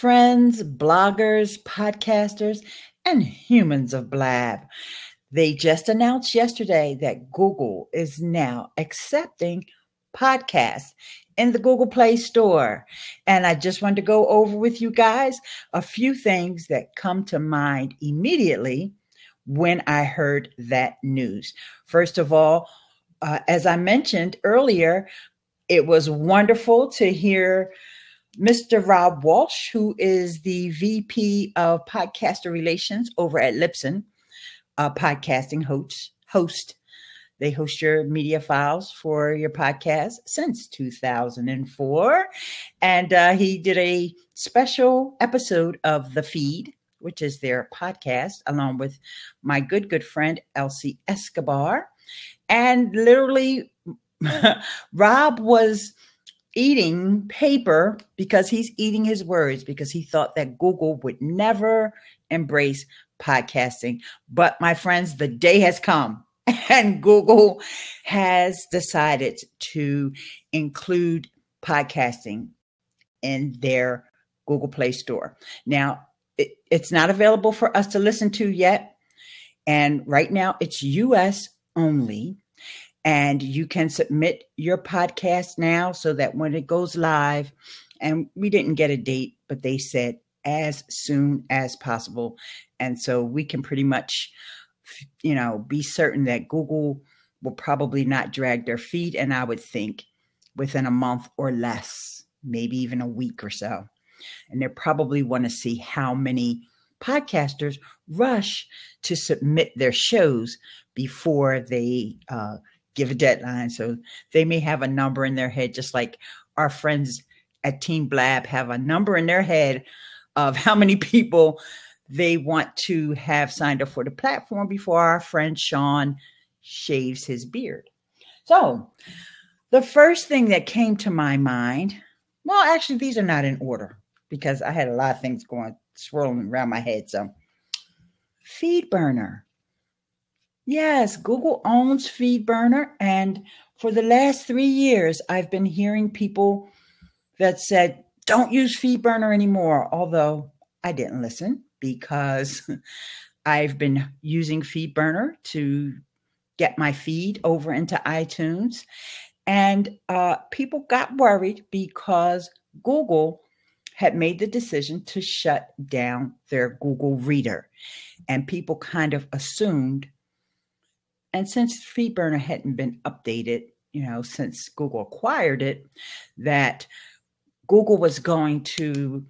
friends, bloggers, podcasters, and humans of Blab. They just announced yesterday that Google is now accepting podcasts in the Google Play Store. And I just wanted to go over with you guys a few things that come to mind immediately when I heard that news. First of all, as I mentioned earlier, it was wonderful to hear Mr. Rob Walch, who is the VP of Podcaster Relations over at Libsyn, podcasting host. They host your media files for your podcast since 2004. And he did a special episode of The Feed, which is their podcast, along with my good friend, Elsie Escobar. And literally, Rob was eating paper because he's eating his words, because he thought that Google would never embrace podcasting. But my friends, the day has come and Google has decided to include podcasting in their Google Play Store. Now, it's not available for us to listen to yet. And right now it's US only. And you can submit your podcast now so that when it goes live, and we didn't get a date, but they said as soon as possible. And so we can pretty much, be certain that Google will probably not drag their feet. And I would think within a month or less, maybe even a week or so. And they probably want to see how many podcasters rush to submit their shows before they give a deadline. So they may have a number in their head, just like our friends at Team Blab have a number in their head of how many people they want to have signed up for the platform before our friend Sean shaves his beard. So the first thing that came to my mind, well, actually, these are not in order because I had a lot of things swirling around my head. So FeedBurner. Yes, Google owns FeedBurner. And for the last 3 years, I've been hearing people that said, don't use FeedBurner anymore. Although I didn't listen because I've been using FeedBurner to get my feed over into iTunes. And people got worried because Google had made the decision to shut down their Google Reader. And people kind of assumed, and since FeedBurner hadn't been updated, since Google acquired it, that Google was going to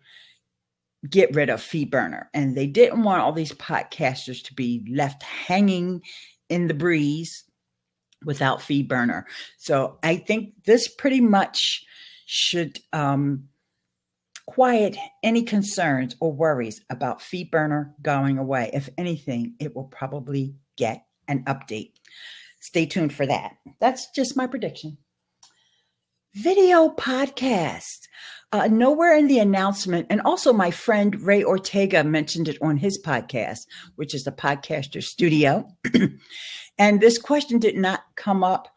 get rid of FeedBurner. And they didn't want all these podcasters to be left hanging in the breeze without FeedBurner. So I think this pretty much should quiet any concerns or worries about FeedBurner going away. If anything, it will probably get an update. Stay tuned for that. That's just my prediction. Video podcast. Nowhere in the announcement, and also my friend Ray Ortega mentioned it on his podcast, which is the Podcaster Studio. And this question did not come up,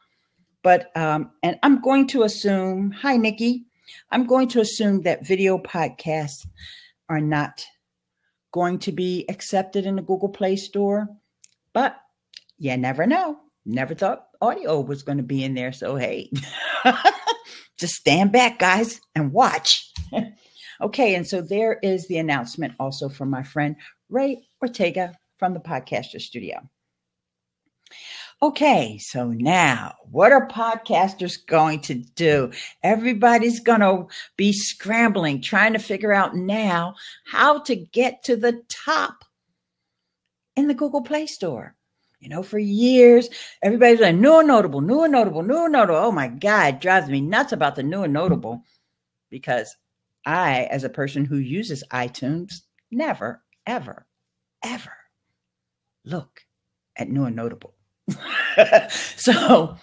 but and I'm going to assume, hi Nikki, I'm going to assume that video podcasts are not going to be accepted in the Google Play Store, but you never know. Never thought audio was going to be in there. So, hey, just stand back, guys, and watch. Okay, and so there is the announcement also from my friend Ray Ortega from the Podcaster Studio. Okay, so now what are podcasters going to do? Everybody's going to be scrambling, trying to figure out now how to get to the top in the Google Play Store. For years, everybody's like, new and notable, new and notable, new and notable. Oh my God, it drives me nuts about the new and notable because I, as a person who uses iTunes, never, ever, ever look at new and notable. So,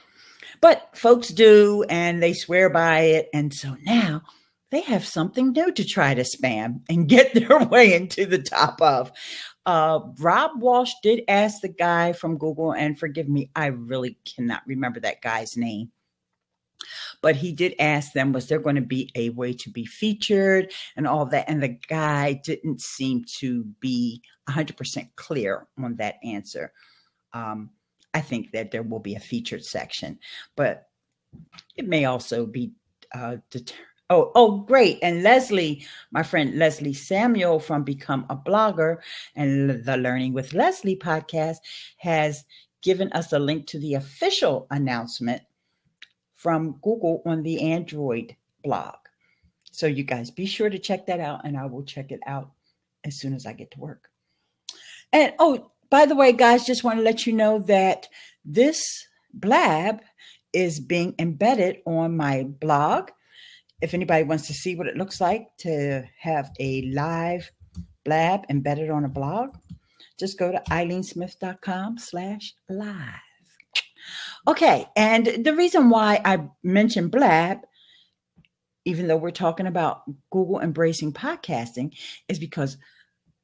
but folks do, and they swear by it. And so now they have something new to try to spam and get their way into the top of. Rob Walch did ask the guy from Google, and forgive me, I really cannot remember that guy's name. But he did ask them, was there going to be a way to be featured and all that? And the guy didn't seem to be 100% clear on that answer. I think that there will be a featured section, but it may also be great. And Leslie, my friend Leslie Samuel from Become a Blogger and the Learning with Leslie podcast has given us a link to the official announcement from Google on the Android blog. So you guys be sure to check that out, and I will check it out as soon as I get to work. And by the way, guys, just want to let you know that this Blab is being embedded on my blog. If anybody wants to see what it looks like to have a live Blab embedded on a blog, just go to ileanesmith.com/live. Okay, and the reason why I mentioned Blab, even though we're talking about Google embracing podcasting, is because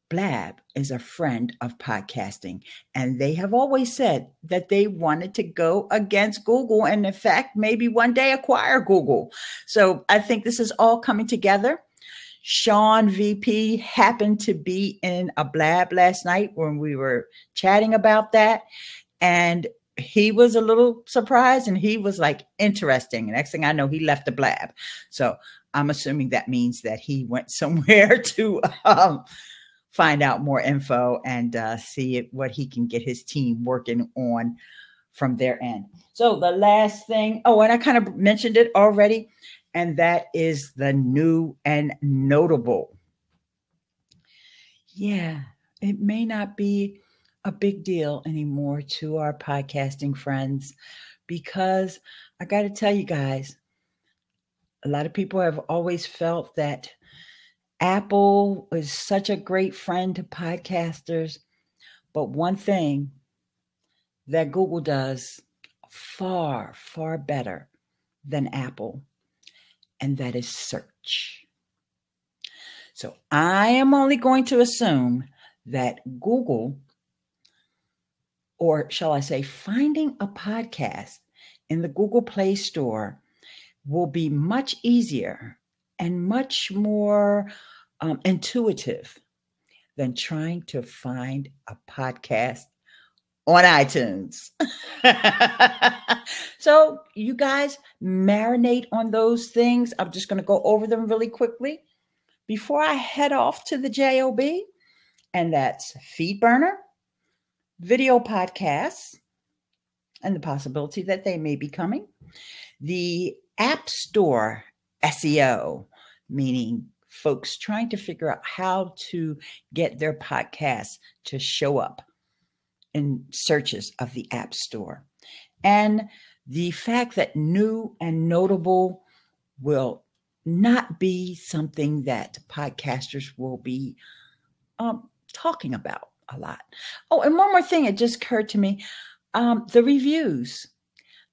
Blab is a friend of podcasting, and they have always said that they wanted to go against Google and, in fact, maybe one day acquire Google. So I think this is all coming together. Sean VP happened to be in a Blab last night when we were chatting about that, and he was a little surprised, and he was like, interesting. The next thing I know, he left the Blab. So I'm assuming that means that he went somewhere to find out more info and see what he can get his team working on from their end. So the last thing, and I kind of mentioned it already, and that is the new and notable. Yeah, it may not be a big deal anymore to our podcasting friends, because I got to tell you guys, a lot of people have always felt that Apple is such a great friend to podcasters, but one thing that Google does far, far better than Apple, and that is search. So I am only going to assume that Google, or shall I say, finding a podcast in the Google Play Store will be much easier and much more intuitive than trying to find a podcast on iTunes. So you guys marinate on those things. I'm just going to go over them really quickly before I head off to the JOB. And that's FeedBurner, video podcasts, and the possibility that they may be coming. The App Store SEO, meaning folks trying to figure out how to get their podcasts to show up in searches of the App Store. And the fact that new and notable will not be something that podcasters will be talking about a lot. Oh, and one more thing, it just occurred to me. The reviews.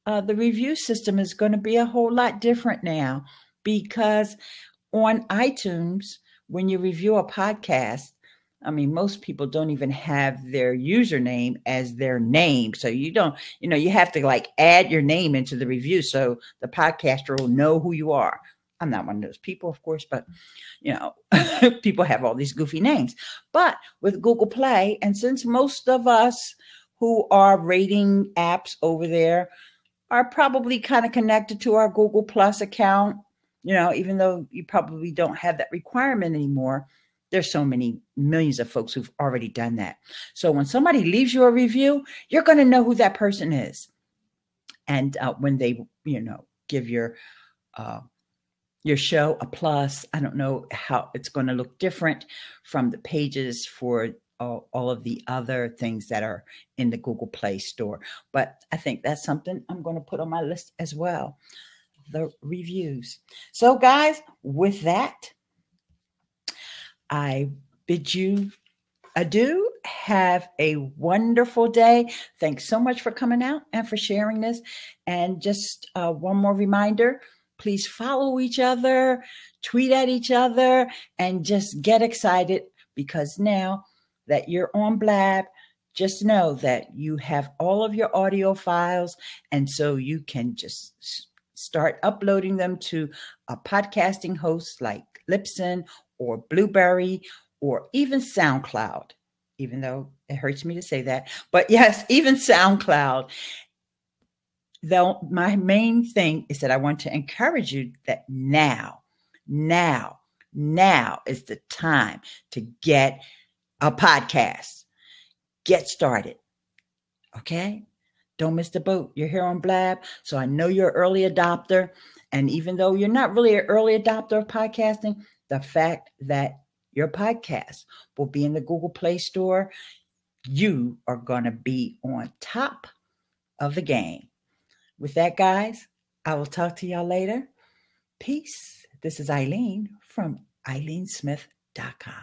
The review system is going to be a whole lot different now, because on iTunes, when you review a podcast, I mean, most people don't even have their username as their name. So you don't, you have to like add your name into the review so the podcaster will know who you are. I'm not one of those people, of course, but people have all these goofy names. But with Google Play, and since most of us who are rating apps over there are probably kind of connected to our Google Plus account, even though you probably don't have that requirement anymore, there's so many millions of folks who've already done that. So when somebody leaves you a review, you're going to know who that person is. And when they, give your show a plus, I don't know how it's going to look different from the pages for all of the other things that are in the Google Play Store. But I think that's something I'm going to put on my list as well, the reviews. So guys, with that, I bid you adieu. Have a wonderful day. Thanks so much for coming out and for sharing this. And just one more reminder, please follow each other, tweet at each other, and just get excited, because now that you're on Blab, just know that you have all of your audio files, and so you can just start uploading them to a podcasting host like Libsyn or Blueberry or even SoundCloud, even though it hurts me to say that. But yes, even SoundCloud. Though my main thing is that I want to encourage you that now is the time to get a podcast. Get started. Okay? Don't miss the boat. You're here on Blab, so I know you're an early adopter. And even though you're not really an early adopter of podcasting, the fact that your podcast will be in the Google Play Store, you are going to be on top of the game. With that, guys, I will talk to y'all later. Peace. This is Ileane from IleaneSmith.com.